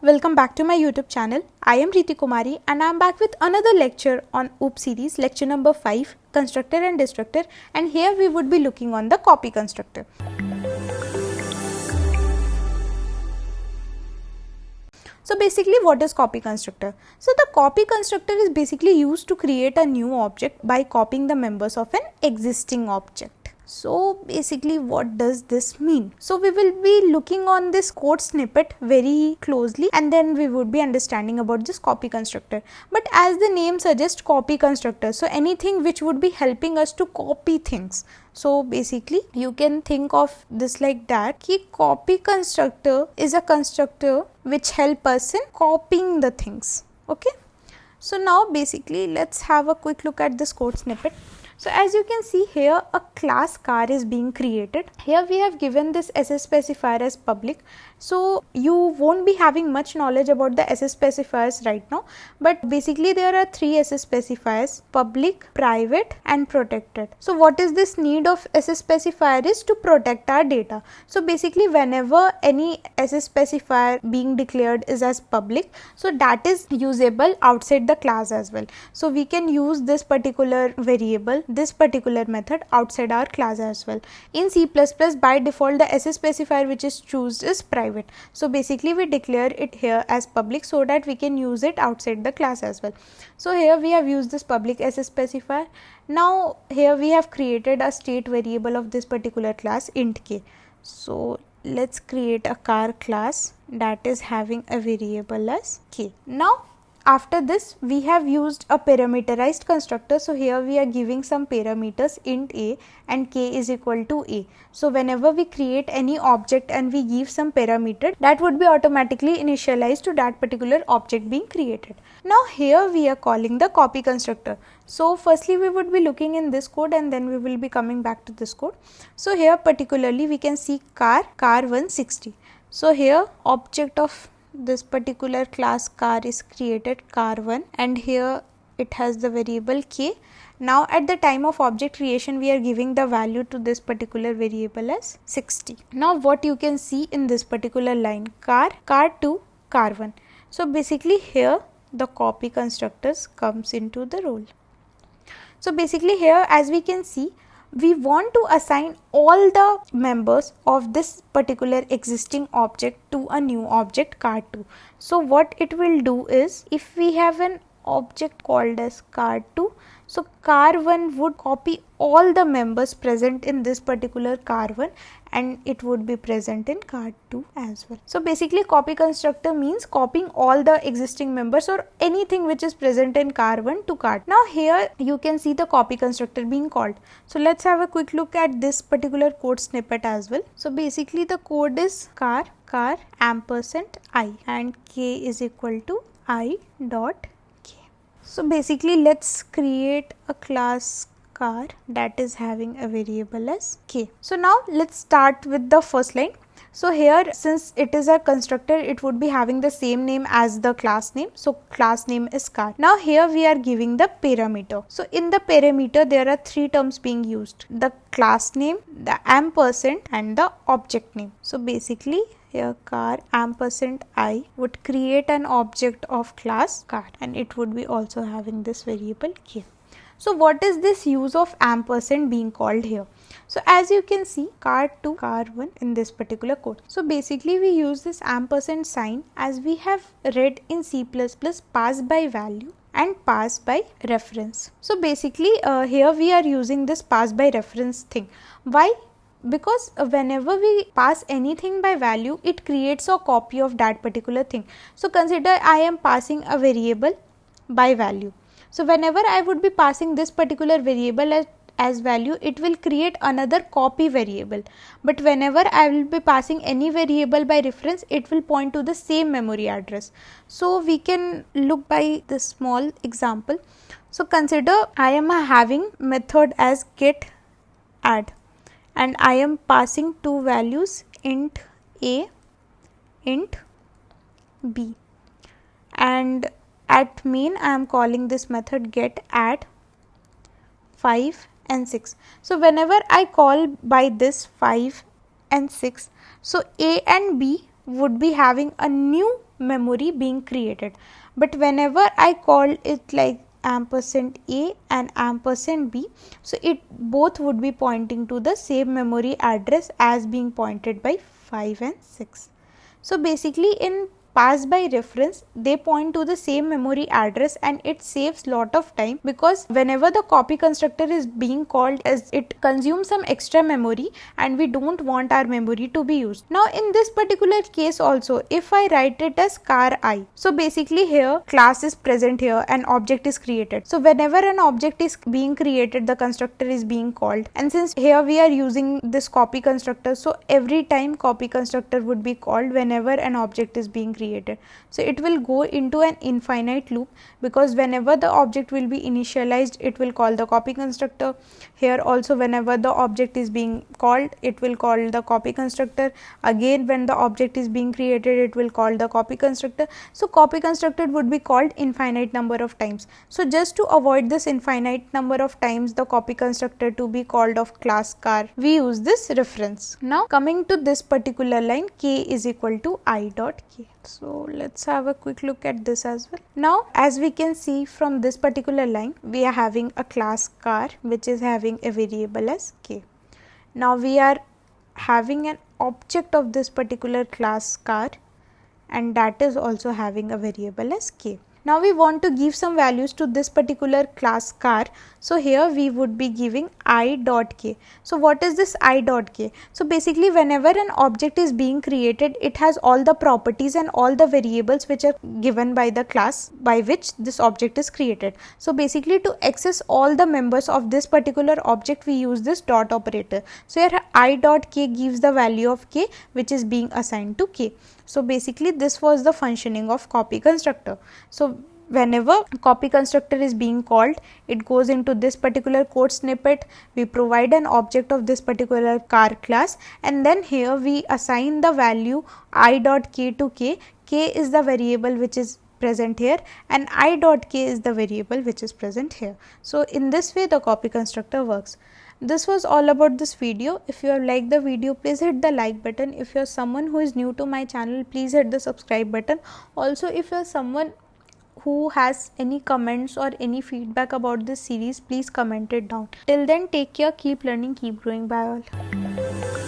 welcome back to my YouTube channel. I am Riti Kumari and I am back with another lecture on OOP series, lecture number 5, constructor and destructor, and here we would be looking on the copy constructor. So basically, what is copy constructor? So the copy constructor is basically used to create a new object by copying the members of an existing object. So basically, what does this mean? So we will be looking on this code snippet very closely and then we would be understanding about this copy constructor. But as the name suggests, copy constructor, so anything which would be helping us to copy things. So basically you can think of this like that, ki copy constructor is a constructor which help us in copying the things. Okay. So now basically let's have a quick look at this code snippet. So as you can see here, a class car is being created. Here we have given this SS specifier as public. So you won't be having much knowledge about the SS specifiers right now, but basically there are 3 SS specifiers: public, private and protected. So what is this need of SS specifier is to protect our data. So basically whenever any SS specifier being declared is as public, so that is usable outside the class as well. So we can use this particular variable, this particular method outside our class as well. In C++, by default the SS specifier which is chosen is private. So basically we declare it here as public so that we can use it outside the class as well. So here we have used this public SS specifier. Now here we have created a state variable of this particular class, int k. So let's create a car class that is having a variable as k. Now after this we have used a parameterized constructor. So here we are giving some parameters, int a and k is equal to a. So whenever we create any object and we give some parameter, that would be automatically initialized to that particular object being created. Now here we are calling the copy constructor. So firstly we would be looking in this code and then we will be coming back to this code. So here particularly we can see car 160. So here object of this particular class car is created, car1, and here it has the variable k. Now at the time of object creation we are giving the value to this particular variable as 60. Now what you can see in this particular line, car2, car1. So basically here the copy constructors comes into the role. So basically here as we can see, we want to assign all the members of this particular existing object to a new object car2. So what it will do is, if we have an object called as car2, so car1 would copy all the members present in this particular car1 and it would be present in car2 as well. So basically copy constructor means copying all the existing members or anything which is present in car1 to car2. Now here you can see the copy constructor being called. So let's have a quick look at this particular code snippet as well. So basically the code is car ampersand I and k is equal to I dot k. So basically let's create a class car that is having a variable as k. So now let's start with the first line. So here since it is a constructor, it would be having the same name as the class name. So class name is car. Now here we are giving the parameter. So in the parameter there are 3 terms being used: the class name, the ampersand and the object name. So basically here car ampersand I would create an object of class car and it would be also having this variable k. So what is this use of ampersand being called here? So as you can see, car2, car1 in this particular code. So basically we use this ampersand sign as we have read in C++ pass by value and pass by reference. So basically here we are using this pass by reference thing. Why? Because whenever we pass anything by value, it creates a copy of that particular thing. So consider I am passing a variable by value. So whenever I would be passing this particular variable as value, it will create another copy variable. But whenever I will be passing any variable by reference, it will point to the same memory address. So we can look by this small example. So consider I am having method as get add and I am passing 2 values, int a, int b, and at main I am calling this method get add 5 and 6. So whenever I call by this 5 and 6, so a and b would be having a new memory being created. But whenever I call it like ampersand A and ampersand B, so it both would be pointing to the same memory address as being pointed by 5 and 6. So basically in pass by reference they point to the same memory address, and it saves lot of time, because whenever the copy constructor is being called, as it consumes some extra memory and we don't want our memory to be used. Now in this particular case also, if I write it as car I, so basically here class is present here and object is created. So whenever an object is being created, the constructor is being called, and since here we are using this copy constructor, so every time copy constructor would be called whenever an object is being created. So it will go into an infinite loop, because whenever the object will be initialized, it will call the copy constructor. Here also whenever the object is being called, it will call the copy constructor. Again when the object is being created, it will call the copy constructor. So copy constructor would be called infinite number of times. So just to avoid this infinite number of times the copy constructor to be called of class car, we use this reference. Now coming to this particular line, k is equal to I dot k. So let's have a quick look at this as well. Now as we can see from this particular line, we are having a class car which is having a variable as k. Now we are having an object of this particular class car, and that is also having a variable as k. Now we want to give some values to this particular class car. So here we would be giving I dot k. So what is this I dot k? So basically whenever an object is being created, it has all the properties and all the variables which are given by the class by which this object is created. So basically to access all the members of this particular object, we use this dot operator. So here I dot k gives the value of k which is being assigned to k. So basically this was the functioning of copy constructor. So whenever copy constructor is being called, it goes into this particular code snippet, we provide an object of this particular car class, and then here we assign the value I dot k to k. K is the variable which is present here, and I dot k is the variable which is present here. So in this way the copy constructor works. This was all about this video. If you have liked the video, please hit the like button. If you are someone who is new to my channel, please hit the subscribe button. Also, if you are someone who has any comments or any feedback about this series, please comment it down. Till then, take care, keep learning, keep growing. Bye all.